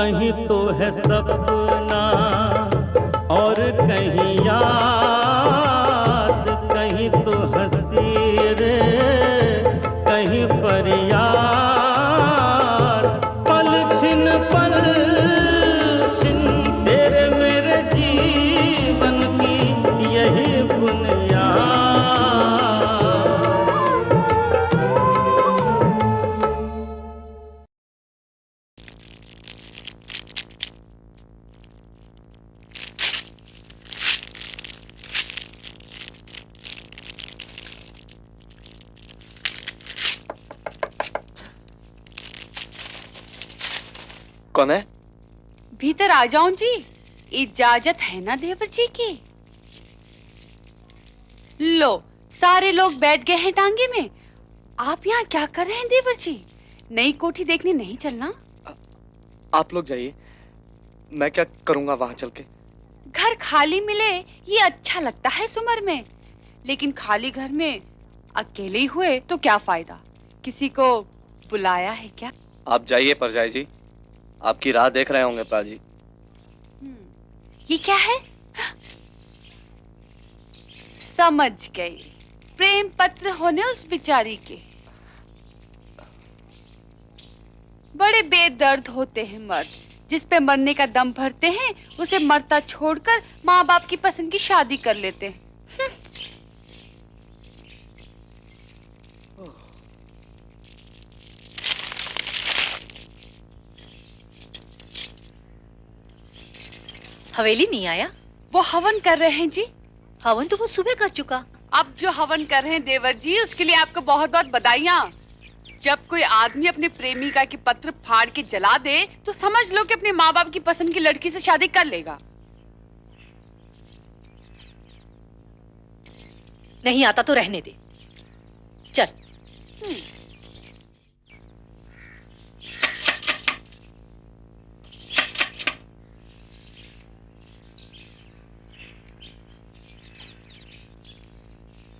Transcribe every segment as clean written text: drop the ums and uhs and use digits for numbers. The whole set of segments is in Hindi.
कहीं तो है सपना और कहीं याद, कहीं तो हंसी रे कहीं फरियाद। पल छिन तेरे मेरे जीवन की यही बुनियाद। कौन है? भीतर आ जाऊं जी? इजाजत है ना देवर जी की? लो, सारे लोग बैठ गए हैं टांगे में। आप यहाँ क्या कर रहे हैं देवर जी? नई कोठी देखने नहीं चलना? आप लोग जाइए, मैं क्या करूंगा वहां चल के। घर खाली मिले ये अच्छा लगता है इस उम्र में, लेकिन खाली घर में अकेले ही हुए तो क्या फायदा? किसी को बुलाया है क्या? आप जाइए परजाई जी, आपकी राह देख रहे होंगे पाजी। ये क्या है? समझ गई, प्रेम पत्र होने उस बिचारी के। बड़े बेदर्द होते हैं मर्द, जिस पे मरने का दम भरते हैं उसे मरता छोड़कर माँ बाप की पसंद की शादी कर लेते हैं। हवेली नहीं आया? वो हवन कर रहे हैं जी। हवन तो वो सुबह कर चुका। अब जो हवन कर रहे हैं देवर जी, उसके लिए आपको बहुत बहुत बधाइयाँ। जब कोई आदमी अपने प्रेमिका के पत्र फाड़ के जला दे तो समझ लो कि अपने माँ बाप की पसंद की लड़की से शादी कर लेगा। नहीं आता तो रहने दे, चल।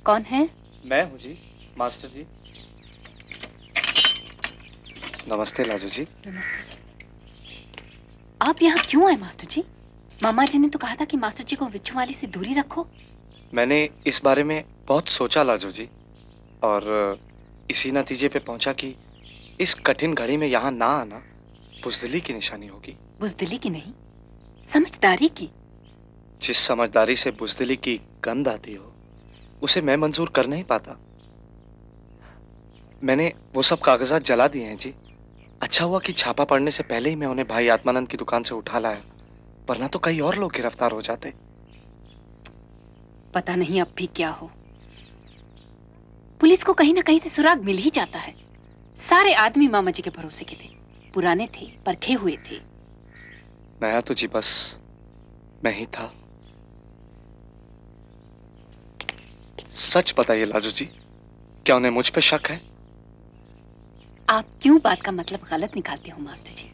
कौन है? मैं हूँ जी, मास्टर जी। नमस्ते लाजू जी। नमस्ते जी। आप यहाँ क्यों आए मास्टर जी? मामा जी ने तो कहा था कि मास्टर जी को विच्छू वाली से दूरी रखो। मैंने इस बारे में बहुत सोचा लाजू जी, और इसी नतीजे पे पहुंचा कि इस कठिन घड़ी में यहाँ ना आना बुज़दिली की निशानी होगी। बुज़दिली की नहीं, समझदारी की। जिस समझदारी से बुज़दिली की गंध आती हो उसे मैं मंजूर कर नहीं पाता। मैंने वो सब कागजात जला दिए हैं जी। अच्छा हुआ कि छापा पड़ने से पहले ही मैं उन्हें भाई आत्मानंद की दुकान से उठा लाया, वरना तो कई और लोग गिरफ्तार हो जाते। पता नहीं अब भी क्या हो। पुलिस को कहीं ना कहीं से सुराग मिल ही जाता है। सारे आदमी मामा जी के भरोसे के थे, पुराने थे, परखे हुए थे। नया तो जी बस मैं ही था। सच बताइए लाजू जी, क्या उन्हें मुझ पे शक है? आप क्यों बात का मतलब गलत निकालते हो मास्टर जी?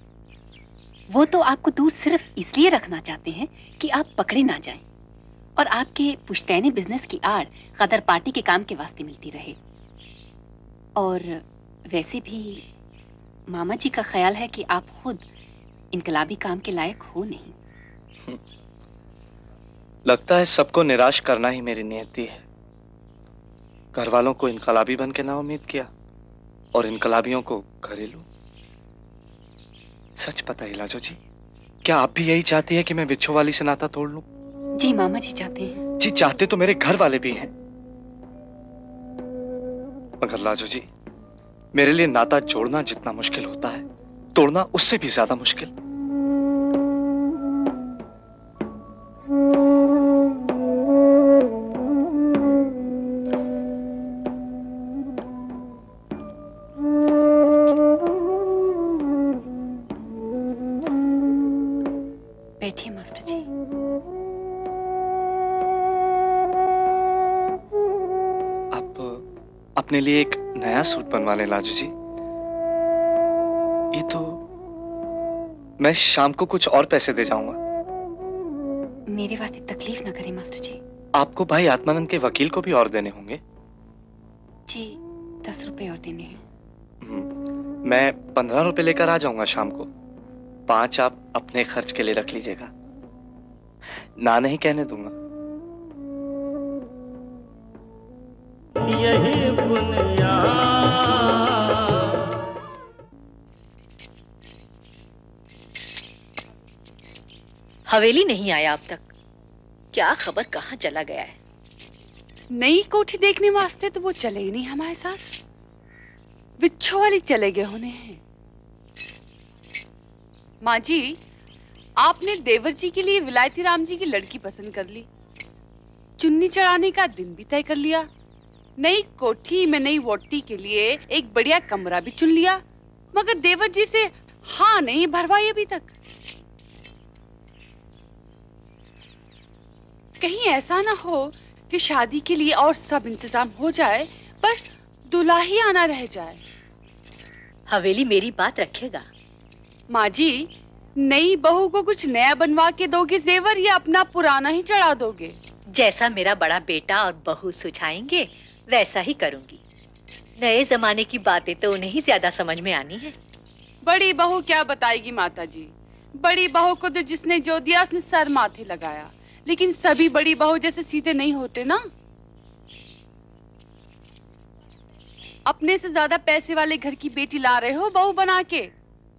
वो तो आपको दूर सिर्फ इसलिए रखना चाहते हैं कि आप पकड़े ना जाएं और आपके पुश्तैनी बिजनेस की आड़ गदर पार्टी के काम के वास्ते मिलती रहे। और वैसे भी मामा जी का ख्याल है कि आप खुद इनकलाबी काम के लायक हो नहीं। लगता है सबको निराश करना ही मेरी नियति है। घर वालों को इनकलाबी बन के ना उम्मीद किया और इनकलाबियों को घरेलू। सच बताइए लाजो जी, क्या आप भी यही चाहती है कि मैं विच्छू वाली से नाता तोड़ लूं? जी मामा जी चाहते हैं। जी चाहते तो मेरे घर वाले भी हैं, मगर लाजो जी मेरे लिए नाता जोड़ना जितना मुश्किल होता है, तोड़ना उससे भी ज्यादा मुश्किल। बैठिए मास्टर जी। आप अपने लिए एक नया सूट बनवा लें लाजू जी। ये तो मैं शाम को कुछ और पैसे दे जाऊंगा। मेरे वास्ते तकलीफ ना करें मास्टर जी। आपको भाई आत्मानंद के वकील को भी और देने होंगे। जी 10 रुपए और देने हैं। मैं 15 रुपए लेकर आ जाऊंगा शाम को। 5 आप अपने खर्च के लिए रख लीजिएगा, ना नहीं कहने दूंगा। यही बुनियाद। हवेली नहीं आया अब तक, क्या खबर कहाँ चला गया है। नई कोठी देखने वास्ते तो वो चले ही नहीं हमारे साथ, विच्छो वाली चले गए होने हैं। माँ जी, आपने देवर जी के लिए विलायती राम जी की लड़की पसंद कर ली, चुन्नी चढ़ाने का दिन भी तय कर लिया, नई कोठी में नई वोटी के लिए एक बढ़िया कमरा भी चुन लिया, मगर देवर जी से हाँ नहीं भरवाई अभी तक। कहीं ऐसा ना हो कि शादी के लिए और सब इंतजाम हो जाए, बस दूल्हा ही आना रह जाए। हवेली मेरी बात रखेगा। माँ जी, नई बहू को कुछ नया बनवा के दोगे जेवर या अपना पुराना ही चढ़ा दोगे? जैसा मेरा बड़ा बेटा और बहू सुझाएंगे वैसा ही करूंगी। नए जमाने की बातें तो उन्हें ही ज्यादा समझ में आनी है। बड़ी बहू क्या बताएगी माता जी? बड़ी बहू को तो जिसने जो दिया उसने सर माथे लगाया, लेकिन सभी बड़ी बहू जैसे सीधे नहीं होते ना। अपने से ज्यादा पैसे वाले घर की बेटी ला रहे हो बहू बना के,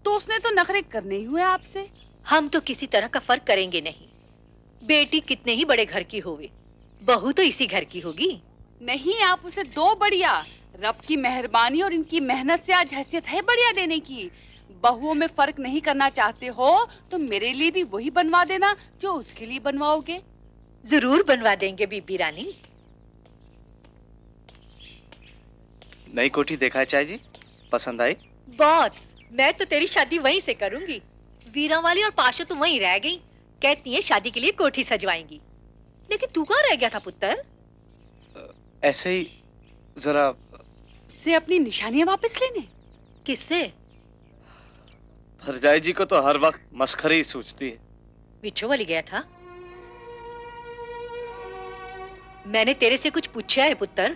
तो उसने तो नखरे करने ही हुए आपसे। हम तो किसी तरह का फर्क करेंगे नहीं, बेटी कितने ही बड़े घर की होवे, बहू तो इसी घर की होगी। नहीं, आप उसे दो बढ़िया। रब की मेहरबानी और इनकी मेहनत से आज हैसियत है बढ़िया देने की। बहुओं में फर्क नहीं करना चाहते हो तो मेरे लिए भी वही बनवा देना जो उसके लिए बनवाओगे। जरूर बनवा देंगे बीबी रानी। नई कोठी देखा है चाय जी? पसंद आई? बहुत। मैं तो तेरी शादी वहीं से करूंगी। वीरा वाली और पाशो तो वहीं रह गई, कहती है शादी के लिए कोठी सजवाएंगी। लेकिन तू कहाँ रह गया था पुत्र? ऐसे ही जरा। से अपनी निशानियां वापस लेने? किससे? भरजाई जी को तो हर वक्त मस्खरी ही सूझती है। विच्छो वाली गया था? मैंने तेरे से कुछ पूछा है पुत्र?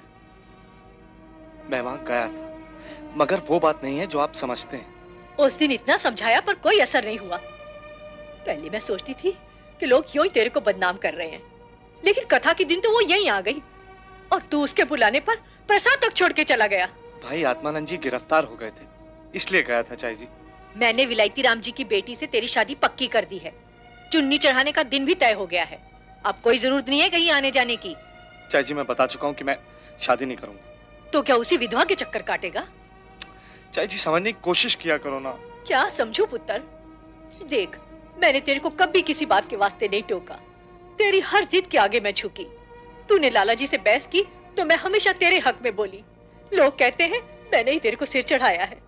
मैं वहां गया था, मगर वो बात नहीं है जो आप समझते हैं। उस दिन इतना समझाया पर कोई असर नहीं हुआ। पहले मैं सोचती थी कि लोग यूं ही तेरे को बदनाम कर रहे हैं, लेकिन कथा के दिन तो वो यहीं आ गई और तू उसके बुलाने पर प्रसाद तक छोड़ के चला गया। भाई आत्मानंद जी गिरफ्तार हो गए थे, इसलिए गया था चाय जी। मैंने विलायती राम जी की बेटी से तेरी शादी पक्की कर दी है। चुन्नी चढ़ाने का दिन भी तय हो गया है। अब कोई जरूरत नहीं है कहीं आने जाने की। चाय जी, मैं बता चुका हूँ कि मैं शादी नहीं करूंगा। तो क्या उसी विधवा के चक्कर काटेगा? चाय जी, समझने की कोशिश किया करो ना। क्या समझू पुत्र? देख, मैंने तेरे को कभी किसी बात के वास्ते नहीं टोका। तेरी हर जिद के आगे मैं झुकी। तूने लाला जी से बहस की तो मैं हमेशा तेरे हक में बोली। लोग कहते हैं मैंने ही तेरे को सिर चढ़ाया है।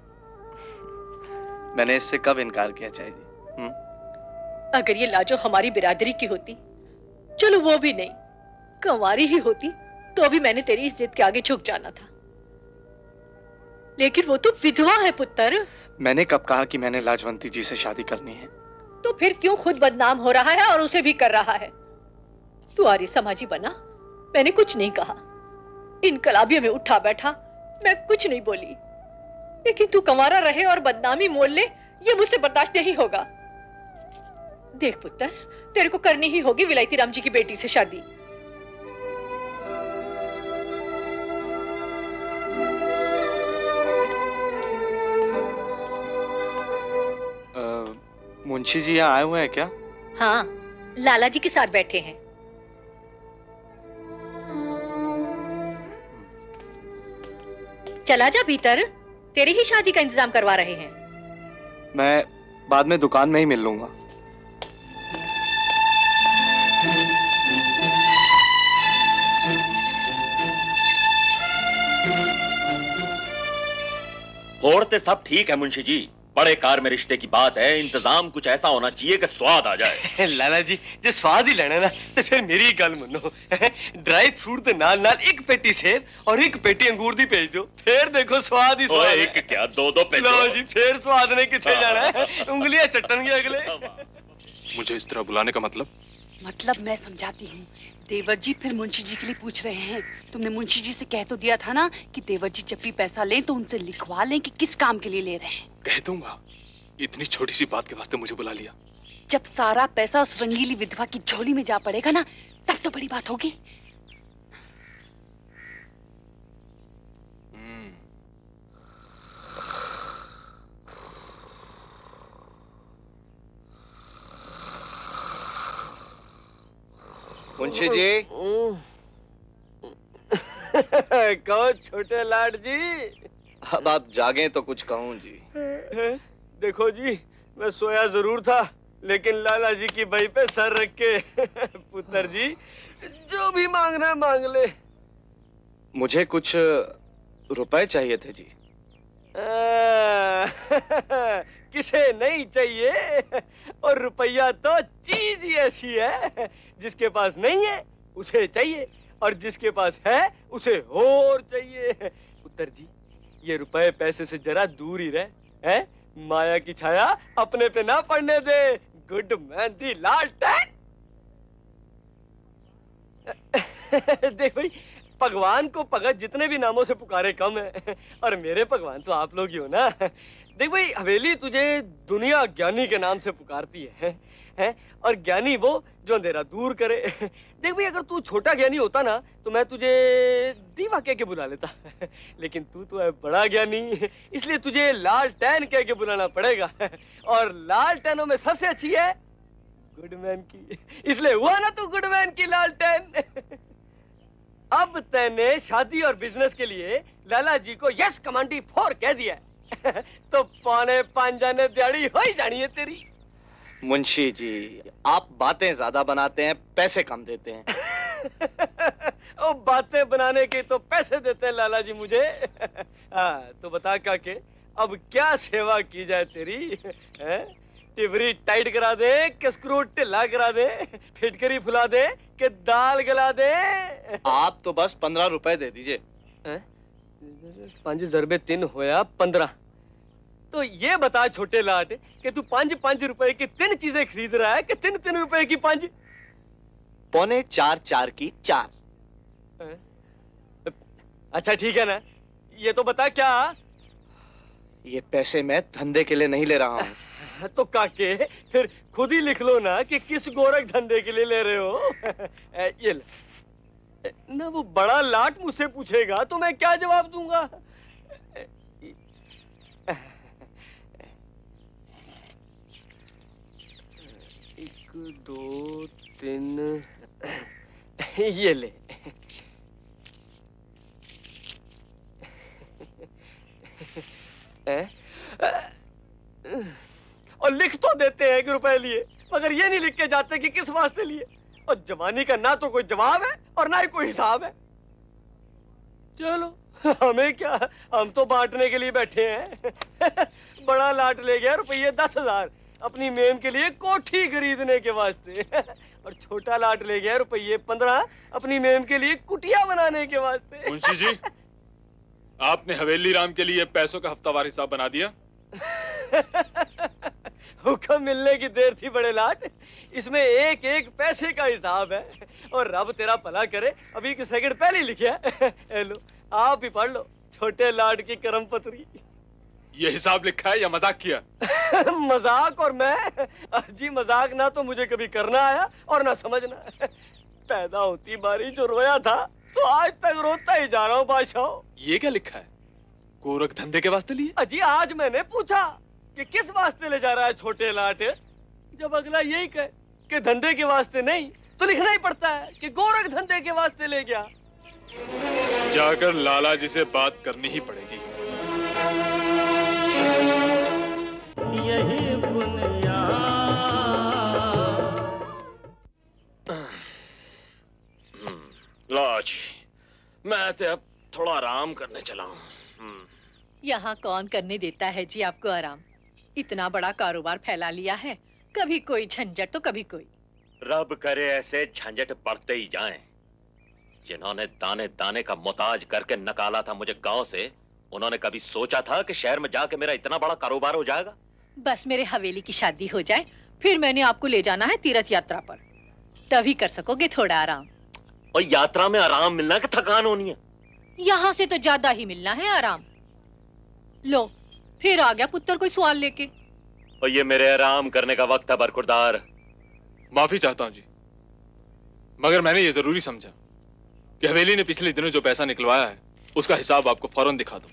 मैंने इससे कब इनकार किया चाय जी? अगर ये लाजो हमारी बिरादरी की होती, चलो वो भी नहीं, कंवारी ही होती, तो अभी मैंने तेरी इस जिद के आगे झुक जाना था। लेकिन वो तो विधवा है पुत्र। मैंने कब कहा कि मैंने लाजवंती जी से शादी करनी है? तो फिर क्यों खुद बदनाम हो रहा है और उसे भी कर रहा है? तू आर्य समाजी बना, मैंने कुछ नहीं कहा। इनकलाबियों में उठा बैठा, मैं कुछ नहीं बोली। लेकिन तू कंवारा रहे और बदनामी मोल ले, ये मुझसे बर्दाश्त नहीं होगा। देख पुत्र, तेरे को करनी ही होगी विलायती राम जी की बेटी से शादी। मुंशी जी यहाँ आए हुए हैं क्या? हाँ, लाला जी के साथ बैठे हैं। चला जा भीतर, तेरी ही शादी का इंतजाम करवा रहे हैं। मैं बाद में दुकान में ही मिल लूंगा। और ते सब ठीक है मुंशी जी, बड़े कार में रिश्ते की बात है, इंतजाम कुछ ऐसा होना चाहिए कि स्वाद आ जाए। लाला जी, जे स्वाद ही लेना ना तो फिर मेरी गल मनो। ड्राई फ्रूट दे नाल नाल एक पेटी सेब और एक पेटी अंगूर दी भेज दो, फिर देखो स्वाद ही स्वाद। एक क्या दो पेटी? लो जी, फिर स्वाद ने किथे जाना है, उंगलियां चटन गए अगले। मुझे इस तरह बुलाने का मतलब मैं समझाती हूँ। देवर जी फिर मुंशी जी के लिए पूछ रहे हैं। तुमने मुंशी जी से कह तो दिया था ना कि देवर जी जब भी पैसा लें तो उनसे लिखवा लें कि किस काम के लिए ले रहे हैं। कह दूंगा, इतनी छोटी सी बात के वास्ते मुझे बुला लिया। जब सारा पैसा उस रंगीली विधवा की झोली में जा पड़ेगा ना, तब तो बड़ी बात होगी। मुंशी जी। कहो छोटे लाट जी। अब आप जागें तो कुछ कहूं जी। देखो जी, मैं सोया जरूर था, लेकिन लाला जी की बही पे सर रख के पुत्र जी जो भी मांगना है मांग ले। मुझे कुछ रुपए चाहिए थे जी। किसे नहीं चाहिए, और रुपया तो चीज ही ऐसी है, जिसके पास नहीं है उसे चाहिए, और जिसके पास है उसे और चाहिए। पुत्र जी, ये रुपए पैसे से जरा दूर ही रहे, हैं? माया की छाया अपने पे ना पड़ने दे। गुड मैन दी लालटेन। देख भाई, भगवान को भगत जितने भी नामों से पुकारे कम है, और मेरे भगवान तो आप लोग ही हो ना। देख भाई, हवेली तुझे दुनिया ज्ञानी के नाम से पुकारती है? और ज्ञानी वो जो अंधेरा दूर करे। देख भाई, अगर तू छोटा ज्ञानी होता ना, तो मैं तुझे दीवा कह के बुला लेता, लेकिन तू है बड़ा ज्ञानी, इसलिए तुझे लालटेन कह के बुलाना पड़ेगा। और लालटेनों में सबसे अच्छी है गुडमैन की, इसलिए हुआ ना तू गुडमैन की लालटेन। अब तैने शादी और बिजनेस के लिए लाला जी को यस कमांडी 4 कह दिया तो 4.5 जाने दिहाड़ी हो ही जानी है तेरी। मुंशी जी, आप बातें ज्यादा बनाते हैं, पैसे कम देते हैं। ओ, बातें बनाने के तो पैसे देते हैं लाला जी मुझे। तो बता काके, अब क्या सेवा की जाए तेरी? टिबरी टाइट करा दे कि स्क्रू ढिला करा दे, फिटकरी फुला दे कि दाल गला दे? आप तो बस 15 रुपए दे दीजिए। 5 ज़रबे 3 होया 15। तो ये बता छोटे लाट कि तू 5 रुपए की 3 चीजें खरीद रहा है कि 3 रुपए की 5? 4.25 की 4। अच्छा ठीक है ना, ये तो बता क्या? ये पैसे मैं धंधे के लिए नहीं ले रहा हूँ। तो काके फिर खुद ही लिख लो ना कि किस गोरख धंधे के लिए ले रहे हो। ये ले। ना वो बड़ा लाट मुझसे पूछेगा तो मैं क्या जवाब दूंगा? 1 2 3 ये ले। और लिख तो देते हैं कि रुपए लिए, मगर ये नहीं लिख के जाते कि किस वास्ते लिए। और जवानी का ना तो कोई जवाब है और ना ही कोई हिसाब है। चलो हमें क्या, हम तो बांटने के लिए बैठे हैं। बड़ा लाट ले गया रुपये 10,000 अपनी मेम के लिए कोठी खरीदने के वास्ते, और छोटा लाट ले गया रुपये 15 अपनी मेम के लिए कुटिया बनाने के वास्ते। मुंशी जी, आपने हवेली राम के लिए पैसों का हफ्तावार हिसाब बना दिया? हुक्म मिलने की देर थी बड़े लाट, इसमें एक एक पैसे का हिसाब है, और रब तेरा भला करे अभी एक सेकंड पहले ही लिखा। लो आप ही पढ़ लो, छोटे लाट की करम पत्री। ये हिसाब लिखा है या मजाक किया? मजाक? और मैं जी मजाक ना तो मुझे कभी करना आया और ना समझना। पैदा होती बारी जो रोया था तो आज तक रोता ही जा रहा हूँ बादशाह। ये क्या लिखा है? गोरख धंधे के वास्ते लिए? अजी आज मैंने पूछा कि किस वास्ते ले जा रहा है छोटे लाट, जब अगला यही कहे कि धंधे के वास्ते नहीं, तो लिखना ही पड़ता है कि गोरख धंधे के वास्ते ले गया। जाकर लाला जी से बात करनी ही पड़ेगी। यही बुनियाद। लो जी, मैं तो अब थोड़ा आराम करने चला हूँ। यहाँ कौन करने देता है जी आपको आराम? इतना बड़ा कारोबार फैला लिया है, कभी कोई झंझट तो कभी कोई। रब करे ऐसे झंझट बढ़ते ही जाएं। जिन्होंने दाने दाने का मोहताज करके निकाला था मुझे गांव से, उन्होंने कभी सोचा था कि शहर में जाके मेरा इतना बड़ा कारोबार हो जाएगा? बस मेरे हवेली की शादी हो जाए, फिर मैंने आपको ले जाना है तीर्थ यात्रा पर, तभी कर सकोगे थोड़ा आराम। और यात्रा में आराम मिलना कि थकान होनी है? यहाँ से तो ज्यादा ही मिलना है आराम। लो फिर आ गया पुत्र कोई सवाल लेके। और ये मेरे आराम करने का वक्त है बरखुरदार। माफी चाहता हूं जी, मगर मैंने ये जरूरी समझा कि हवेली ने पिछले दिनों जो पैसा निकलवाया है उसका हिसाब आपको फौरन दिखा दूं।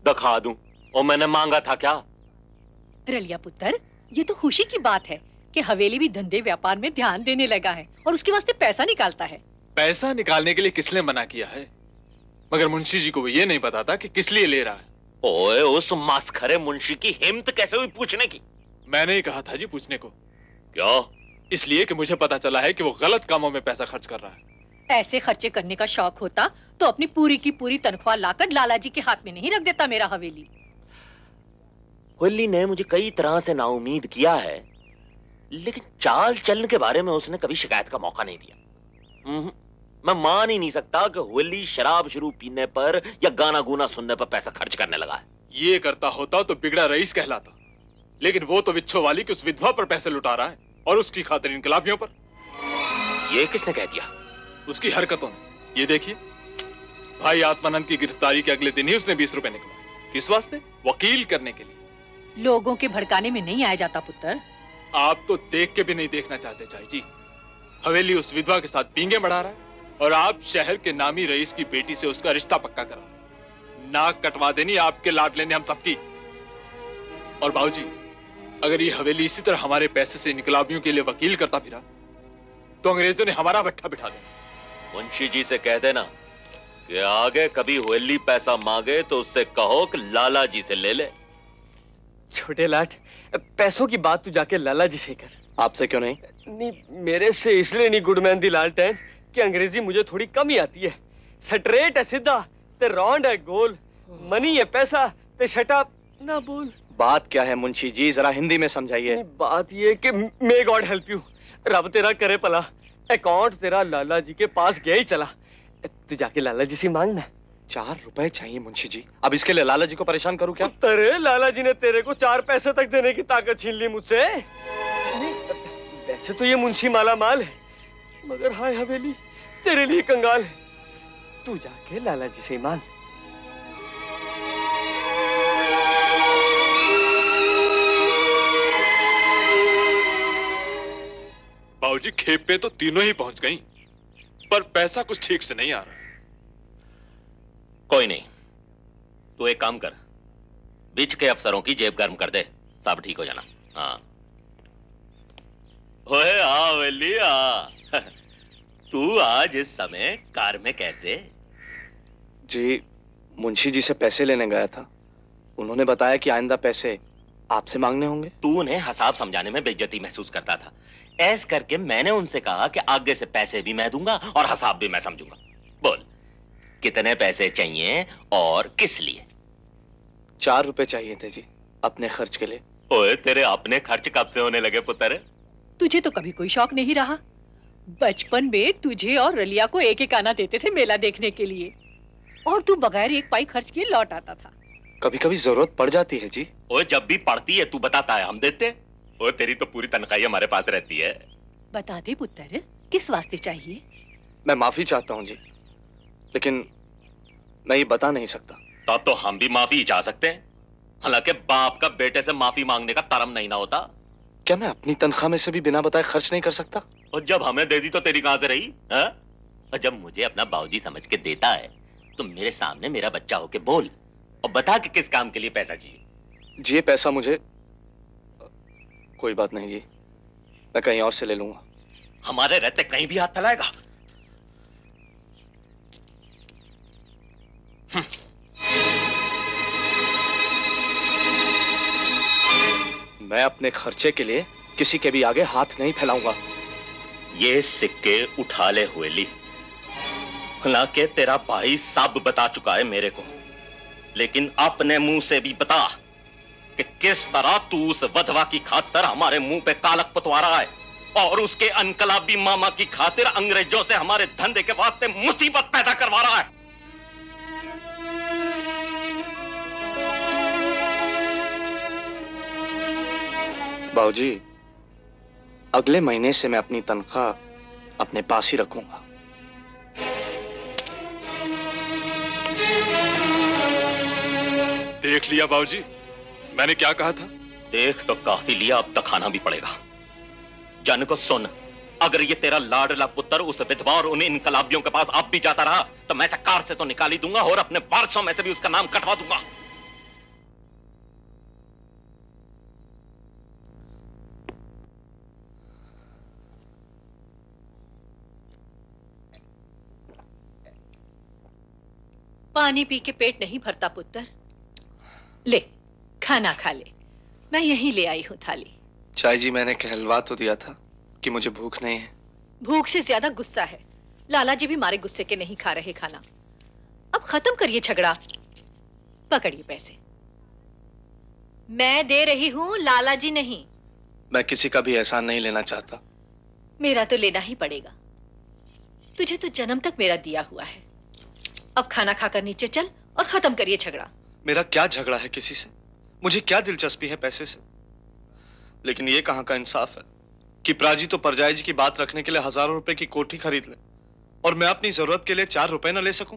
दिखा दूं? और मैंने मांगा था क्या? रलिया पुत्र, ये तो खुशी की बात है कि हवेली भी धंधे व्यापार में ध्यान देने लगा है और उसके वास्ते पैसा निकालता है। पैसा निकालने के लिए किसने मना किया है? मगर मुंशी जी को वो ये नहीं पता था कि किस लिए ले रहा है। ओए, उस मस्खरे मुंशी की हिम्मत कैसे हुई पूछने की? मैंने ही कहा था जी पूछने को। क्यों? इसलिए कि मुझे पता चला है कि वो गलत कामों में पैसा खर्च कर रहा है। ऐसे खर्चे करने का शौक होता तो अपनी पूरी की पूरी तनख्वाह लाकर लाला जी के हाथ में नहीं रख देता मेरा हवेली। हुल्ली ने मुझे कई तरह से नाउमीद किया है, लेकिन चाल चलन के बारे में उसने कभी शिकायत का मौका नहीं दिया। मैं मान ही नहीं सकता कि हुल्ली शराब शुरू पीने पर या गाना गुना सुनने पर पैसा खर्च करने लगा है। ये करता होता तो बिगड़ा रईस कहलाता, लेकिन वो तो विच्छो वाली की उस विधवा पर पैसे लुटा रहा है और उसकी खातिर इनकलाबियों पर। ये किसने कह दिया? उसकी हरकतों ने। ये देखिए, भाई आत्मानंद की गिरफ्तारी के अगले दिन ही उसने 20 रुपए निकलवाए। किस वास्ते? वकील करने के लिए। लोगों के भड़काने में नहीं आया जाता पुत्र। आप तो देख के भी नहीं देखना चाहते चाची जी। हवेली उस विधवा के साथ पींगे बढ़ा रहा है और आप शहर के नामी रईस की बेटी से उसका रिश्ता पक्का करा रहे हैं। नाक कटवा देनी आपके लाडले ने हम सबकी। और बाबूजी, अगर ये हवेली इसी तरह हमारे पैसे से इनकलाबियों के लिए वकील करता फिरा तो अंग्रेजों ने हमारा भट्ठा बिठा देना। मुंशी जी से कह देना कि आगे कभी हुल्ली पैसा मांगे तो उससे कहो कि लाला जी से ले ले। छोटे लाट, पैसों की बात तू जाके लाला जी से कर। आपसे क्यों नहीं? नहीं, मेरे से इसलिए नहीं गुडमैन दी लालटेन कि अंग्रेजी मुझे थोड़ी कम ही आती है। स्ट्रेट है सीधा ते राउंड है गोल, मनी है पैसा ते शटअप ना बोल। बात क्या है मुंशी जी, जरा हिंदी में समझाइए। बात ये कि मे गॉड हेल्प यू, रब तेरा करे भला। अकाउंट तेरा लाला जी के पास गया ही चला, तू जाके लाला जी से मांगना। 4 रुपए चाहिए मुंशी जी। अब इसके लिए लाला जी को परेशान करूं क्या? तेरे लाला जी ने तेरे को 4 पैसे तक देने की ताकत छीन ली मुझसे। नहीं, वैसे तो ये मुंशी माला माल है, मगर हाय हवेली तेरे लिए कंगाल है। तू जाके लाला जी से मांग। बाबूजी, खेप पे तो तीनों ही पहुंच गई, पर पैसा कुछ ठीक से नहीं आ रहा। कोई नहीं, तू एक काम कर, बीच के अफसरों की जेब गर्म कर दे, सब ठीक हो जाना। हाँ ओए आ वेली आ। तू आज इस समय कार में कैसे? जी, मुंशी जी से पैसे लेने गया था। उन्होंने बताया कि आइंदा पैसे आपसे मांगने होंगे। तू उन्हें हिसाब समझाने में बेइज्जती महसूस करता था। ऐस करके मैंने उनसे कहा कि आगे से पैसे भी मैं दूंगा और हिसाब भी मैं समझूंगा। बोल, कितने पैसे चाहिए और किस लिए? 4 रुपए चाहिए थे जी, अपने खर्च के लिए। ओए, तेरे अपने खर्च कब से होने लगे पुत्र? तुझे तो कभी कोई शौक नहीं रहा। बचपन में तुझे और रलिया को एक एक आना देते थे मेला देखने के लिए, और तू बगैर एक पाई खर्च किए लौट आता था। कभी कभी जरूरत पड़ जाती है जी। ओए, जब भी पड़ती है तू बताता है, हम देते। ओए, तेरी तो पूरी तनख्वाही हमारे पास रहती है। बता दे पुत्र, किस वास्ते चाहिए? मैं माफी चाहता हूँ जी, लेकिन मैं ये बता नहीं सकता। तब तो हम भी माफी चाह सकते हैं, हालांकि बाप का बेटे से माफी मांगने का तरम नहीं ना होता। क्या मैं अपनी तनख्वाह में से भी बिना बताए खर्च नहीं कर सकता? और जब हमें दे दी तो तेरी कहां से रही? और जब मुझे अपना बाबूजी समझ के देता है तो मेरे सामने मेरा बच्चा होके बोल और बता कि किस काम के लिए पैसा चाहिए। जी, ये पैसा मुझे... कोई बात नहीं जी, मैं कहीं और से ले लूंगा। हमारे रहते कहीं भी हाथ फैलाएगा? मैं अपने खर्चे के लिए किसी के भी आगे हाथ नहीं फैलाऊंगा। ये सिक्के उठा ले हुएली, हालांकि तेरा भाई सब बता चुका है मेरे को, लेकिन अपने मुंह से भी बता कि किस तरह तू उस वधवा की खातिर हमारे मुंह पे कालक पुतवा रहा है और उसके अनकलाबी मामा की खातिर अंग्रेजों से हमारे धंधे के वास्ते मुसीबत पैदा करवा रहा है। बाबूजी, अगले महीने से मैं अपनी तनख्वाह अपने पास ही रखूंगा। देख लिया बाबूजी, मैंने क्या कहा था? देख तो काफी लिया, अब तो खाना भी पड़ेगा। जन को सुन, अगर ये तेरा लाडला पुत्र उस विधवा और उन इनकलाबियों के पास अब भी जाता रहा तो मैं सरकार से तो निकाल ही दूंगा और अपने वारसों में से भी उसका नाम कटवा दूंगा। पानी पी के पेट नहीं भरता पुत्र। ले खाना खा ले, मैं यहीं ले आई हूँ थाली। चाय जी, मैंने कहलवा तो दिया था कि मुझे भूख नहीं है। भूख से ज्यादा गुस्सा है। लाला जी भी मारे गुस्से के नहीं खा रहे खाना। अब खत्म करिए झगड़ा। पकड़िए पैसे। मैं दे रही हूँ, लाला जी नहीं। मैं किसी का भी एहसान नहीं लेना चाहता। मेरा तो लेना ही पड़ेगा। तुझे तो जन्म तक मेरा दिया हुआ है। अब खाना खाकर नीचे चल और खत्म करिए झगड़ा। मेरा क्या झगड़ा है किसी से? मुझे क्या दिलचस्पी है पैसे से? लेकिन ये कहां का इंसाफ है कि प्राजी तो परजाई जी की बात रखने के लिए हजारों रुपए की कोठी खरीद ले और मैं अपनी जरूरत के लिए 4 रुपए न ले सकूं।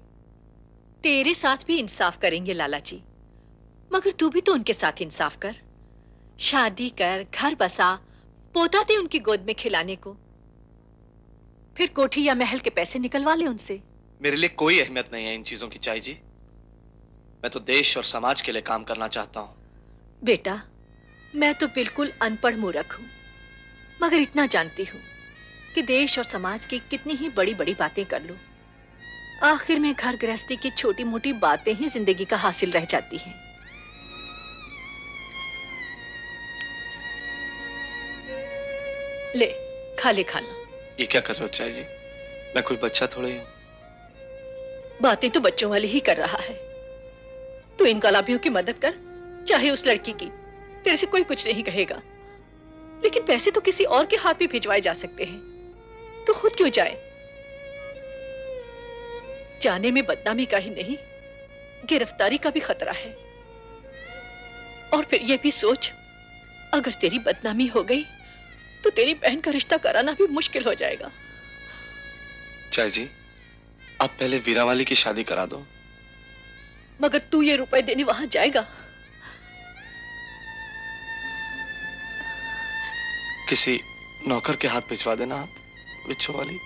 तेरे साथ भी इंसाफ करेंगे लाला जी, मगर तू भी तो उनके साथ इंसाफ कर। शादी कर, घर बसा, पोता दे उनकी गोद में खिलाने को, फिर कोठी या महल के पैसे निकलवा ले उनसे। मेरे लिए कोई अहमियत नहीं है इन चीजों की चाय जी। मैं तो देश और समाज के लिए काम करना चाहता हूं। बेटा, मैं तो बिल्कुल अनपढ़ मूर्ख हूं, मगर इतना जानती हूं कि देश और समाज की कितनी ही बड़ी बड़ी बातें कर लूं, आखिर में घर गृहस्थी की छोटी मोटी बातें ही जिंदगी का हासिल रह जाती हैं। ले खा ले खाना। ये क्या कर रहे हो चाय जी? मैं कोई बच्चा थोड़ी हूं। बातें तो बच्चों वाली ही कर रहा है। तू इन कलाबियों की मदद कर, चाहे उस लड़की की। तेरे से कोई कुछ नहीं कहेगा, लेकिन पैसे तो किसी और के हाथ भी भिजवाए जा सकते हैं। तो खुद क्यों जाए? जाने में बदनामी का ही नहीं, गिरफ्तारी का भी खतरा है। और फिर ये भी सोच, अगर तेरी बदनामी हो गई तो तेरी बहन का रिश्ता कराना भी मुश्किल हो जाएगा। चाय जी, आप पहले वीरावाली की शादी करा दो। मगर तू ये रुपए देने वहां जाएगा? किसी नौकर के हाथ भिजवा देना आप, बिच्छू वाली।